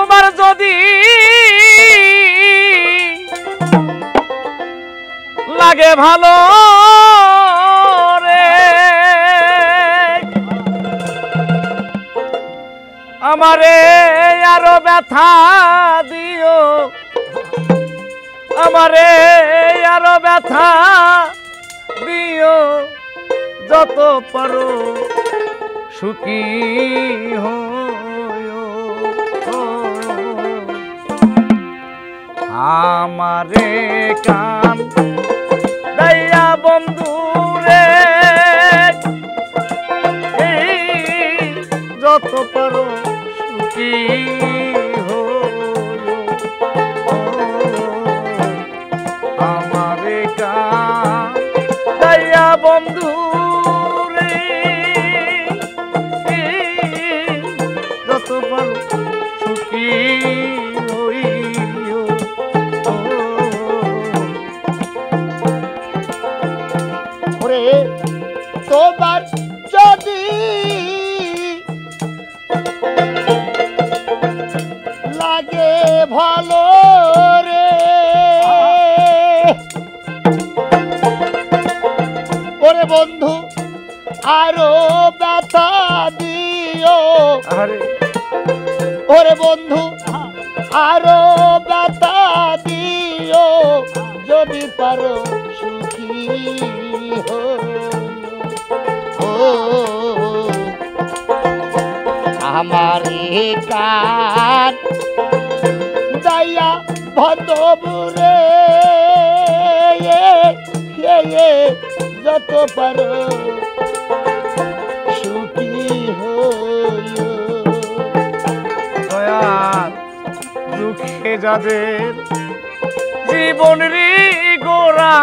তোমার যদি লাগে ভালো রে আমারে আরো ব্যথা দিও আমারে আরো ব্যথা দিও যত পারো সুখী হইও আমারে কান দয়া বন্ধু রে যত পারো সুখী হইও আমারে কান দয়া বন্ধু রে যত পারো সুখী হইও ওরে তোমার যদি লাগে ভালো রে ওরে বন্ধু আরো ব্যথা দিও আরে ওরে বন্ধু আরো ব্যথা দিও যদি পারো সুখী আমার কান দয়া ভদ্রে যত পারো সুখী দয়াল দুঃখে যাদের জীবন রে গোরা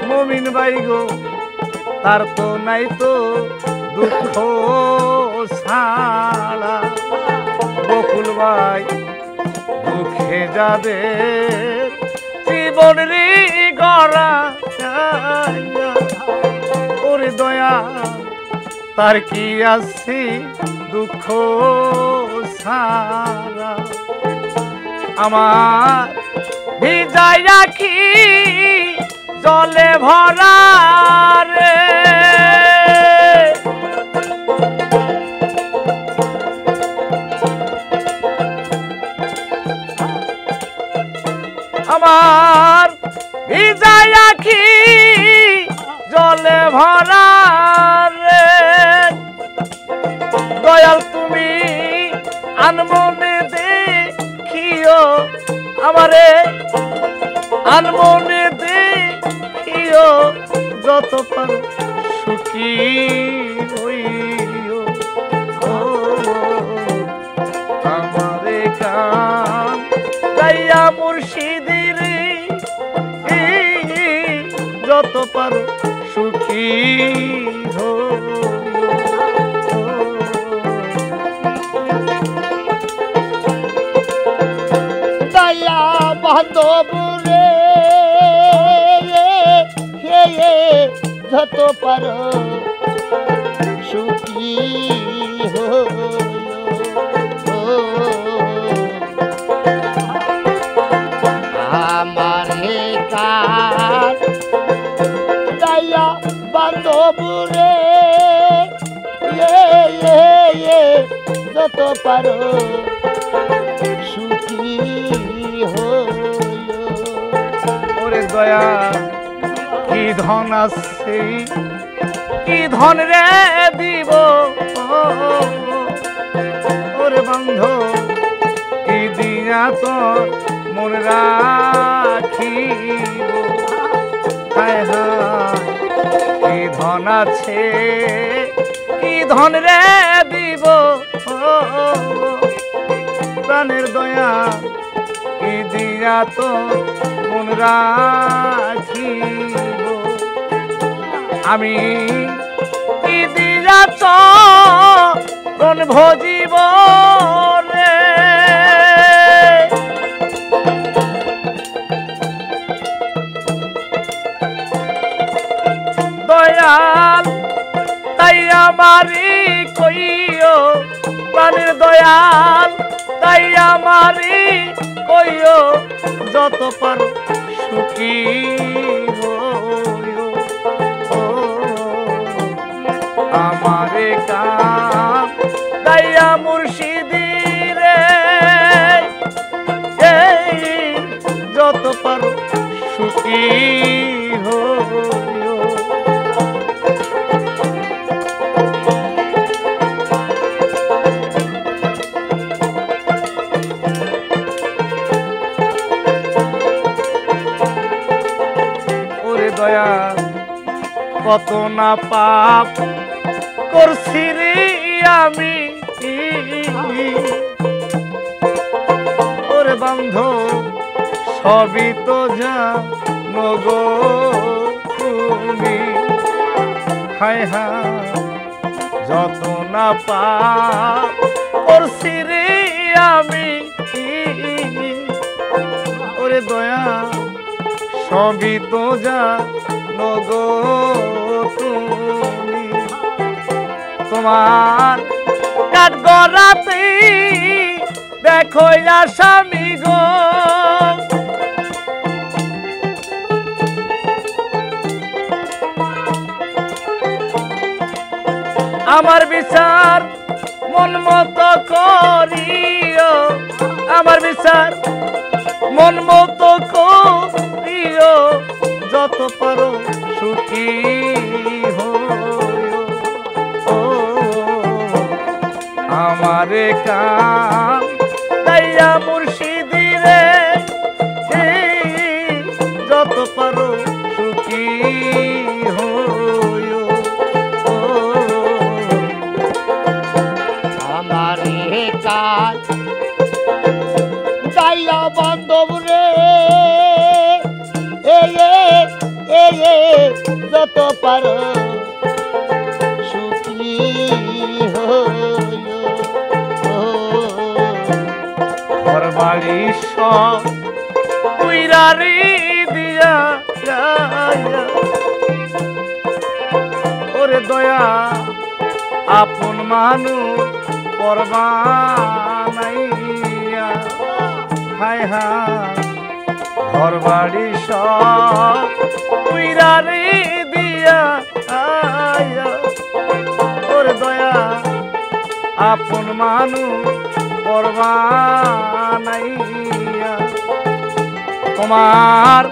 মমিন ভাই গো তার তো নাই তো দুঃখ ছাড়া বকুল ভাই দুঃখে যাদের জীবন রে গড়া ওরে দয়া তার কি আছে দুঃখ ছাড়া আমার ভিজাই রাখি জলে ভরা রে আমার ভিজাই রাখি জলে ভরা রে দয়াল তুমি আনমনে দেখিও আমারে আনমনে দেখিও যত পারো সুখী হইও আমারে কান দয়া মুর্শিদের যত পারো সুখী দয়া বান্ধব রে যত পারো সুখী আমার কান দয়া বান্ধব রে যত পারো সুখী ওরে দয়া কি ধন আছে কি ধন রে দিব ওরে বন্ধ কি দিয়া তোর মন রাখিব হায় হায় কি ধন আছে কি ধন রে দিব প্রাণের দয়া কি দিয়া তো মন রাখিব আমি কি দিয়া চরণ ভজিব রে দয়াল তাই আমারি কইও দয়াল তাই আমারি কইও যত পারো সুখী হইও ও আমারে কাম দাইয়া মুর্শিদি রে এই যত পারো সুখী হইও দয়া কত না পাপ করছি রে আমি ওরে বান্ধব সবই তো জানো গো তুমি হায় হায় যত না পাপ করছি রে আমি ওরে দয়া সবই তো জানো গো তুমি তোমার কাঠ গড়াতে দেখো আসামি গো আমার বিচার মন মতো করিও আমার বিচার মন মতো করিও যত পারো সুখী হইও ও আমারে কাম দাইয়া মুর্শিদি রে যত পারো সুখী হইও ও আমারে কাজ দাইয়া বান্ধব রে যত পারো সুখী হইও ঘর বাড়ি সব উইরারি দিয়া ওরে দয়া আপন মানুষ পরবানাইয়া হায় হায় ঘর বাড়ি সব উইরারি দিয়া ওরে দয়া আপন মানুষ পরবানাইয়া তোমার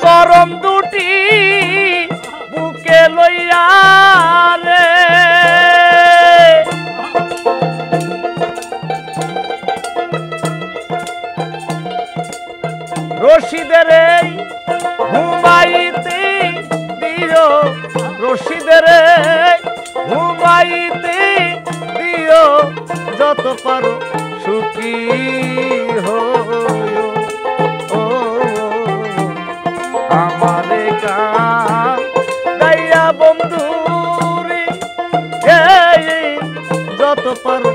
চরণ দুটি বুকে লইয়া রে রশিদের ঘুমাইতে দিও রশিদের ঘুমাইতে দিও যত পারো সুখী হইও ও আমারে কাম দাইয়া বন্ধু রে যত পারো